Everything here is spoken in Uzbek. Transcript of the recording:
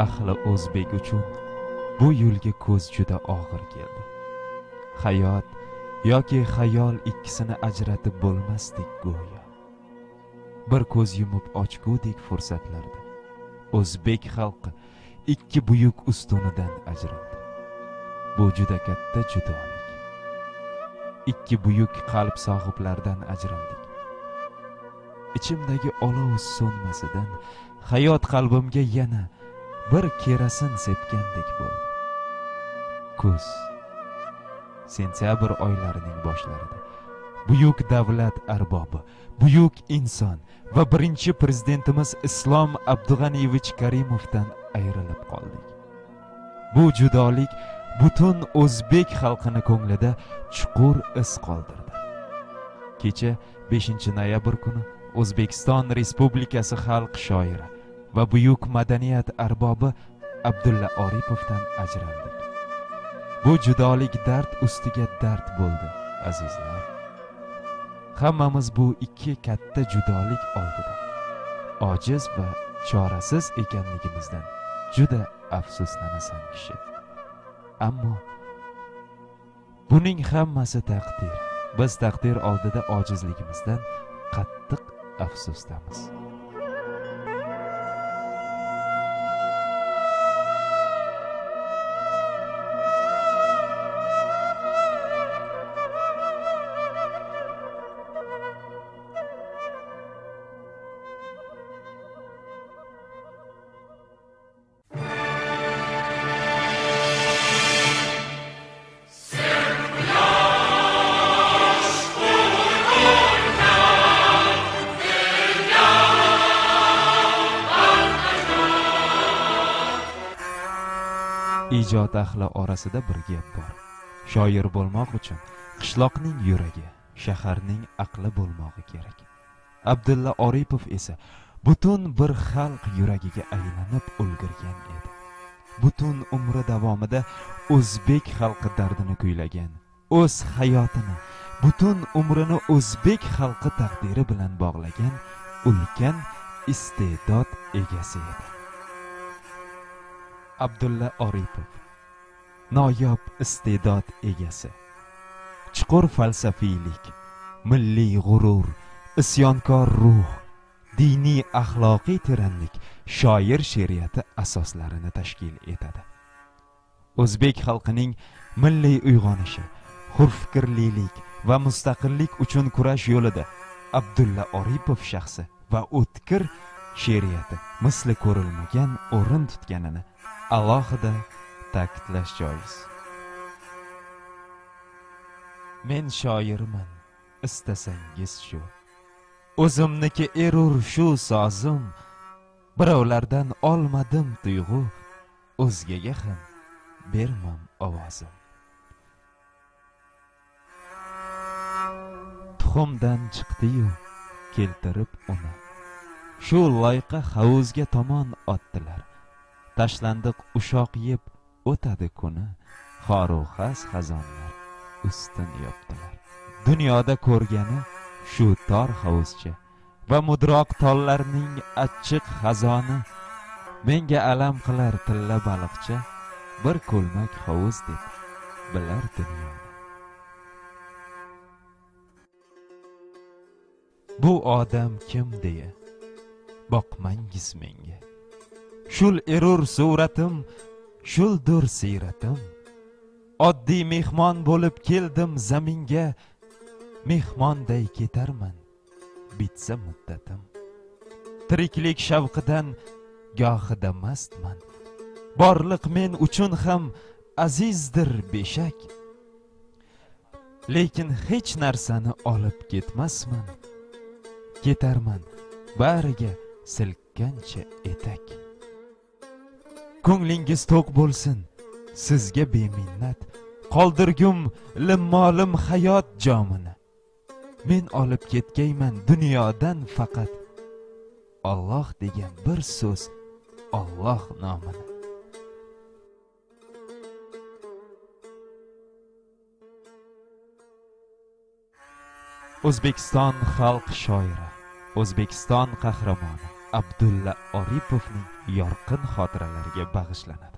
ahli o'zbek uchun bu yo'lga ko'z juda og'ir keldi. Hayot yoki xayol ikkisini ajratib bo'lmasdek go'yo. Bir ko'z yumib ochgudek fursatlarda o'zbek xalqi ikki buyuk ustunidan ajraldi. Bu juda katta judolik. Ikki buyuk qalb sohiblaridan ajraldik. Ichimdagi olov so'nmasidan hayot qalbimga yana bir kerosin sepgandek bo'ldi. Kuz sentyabr oylarining boshlarida buyuk davlat arbobi, buyuk inson va birinchi prezidentimiz Islom Abdug'aniyevich Karimovdan ayrilib qoldik. Bu judolik butun o'zbek xalqini ko'nglida chuqur iz qoldirdi. Kecha 5-noyabr kuni O'zbekiston Respublikasi xalq shoiri va buyuk madaniyat arbobi Abdulla Oripovdan ajraldik. Bu judolik dard ustiga dard bo'ldi, azizlar. Hammamiz bu ikki katta judolik oldida ojiz va chorasiz ekanligimizdan juda afsuslanasan kishi. Ammo buning hammasi taqdir. Biz taqdir oldida ojizligimizdan qattiq afsusdamiz. Ijod ahli orasida bir gap bor. Shoir bo'lmoq uchun qishloqning yuragi, shaharning aqli bo'lmog'i kerak. Abdulla Oripov esa butun bir xalq yuragiga aylanib ulgurgan edi. Butun umri davomida o'zbek xalqi dardini kuylagan, o'z hayotini, butun umrini o'zbek xalqi taqdiri bilan bog'lagan ulkan iste'dod egasi edi. Abdulla Oripov noyob iste'dod egasi. Chuqur falsafiylik, milliy g'urur, isyonkor ruh, diniy axloqiy teranlik shoir she'riyati asoslarini tashkil etadi. O'zbek xalqining milliy uyg'onishi, hurfikrlilik va mustaqillik uchun kurash yo'lida Abdulla Oripov shaxsi va o'tkir she'riyati misli ko'rilmagan o'rin tutganini alohida ta'kidlash joiz. Men shoirman, istasangiz shu. O'zimniki erur shu sozim, birovlardan olmadim tuyg'u, o'zgaga ham bermam ovozim. Tuxumdan chiqdi-yu keltirib uni, shu loyqa havuzga tomon otdilar. Tashlandiq ushoq yeb o'tadi kuni, xoru xas xazonlar ustin yopdilar. Dunyoda ko'rgani shu tor havuzcha va mudroq tollarning achchiq xazoni, menga alam qilar tilla baliqcha, bir ko'lmak havuz deb bilar dunyoni. Bu odam kim deya boqmangiz menga. Shul erur suratim, shuldur siyratim. Oddiy mehmon bo'lib keldim zaminga, mehmonday ketarman bitsa muddatim. Tiriklik shavqidan gohida mastman, borliq men uchun ham azizdir beshak. Lekin hech narsani olib ketmasman, ketarman bariga silkancha etak. Ko'nglingiz to'q bo'lsin, sizga beminnat qoldirgum limmolim hayot jomini. Men olib ketgayman dunyodan faqat Alloh degan bir so'z, Alloh nomini. O'zbekiston xalq shoiri, O'zbekiston qahramoni Abdulla Oripovning yorqin xotiralariga bag'ishlanadi.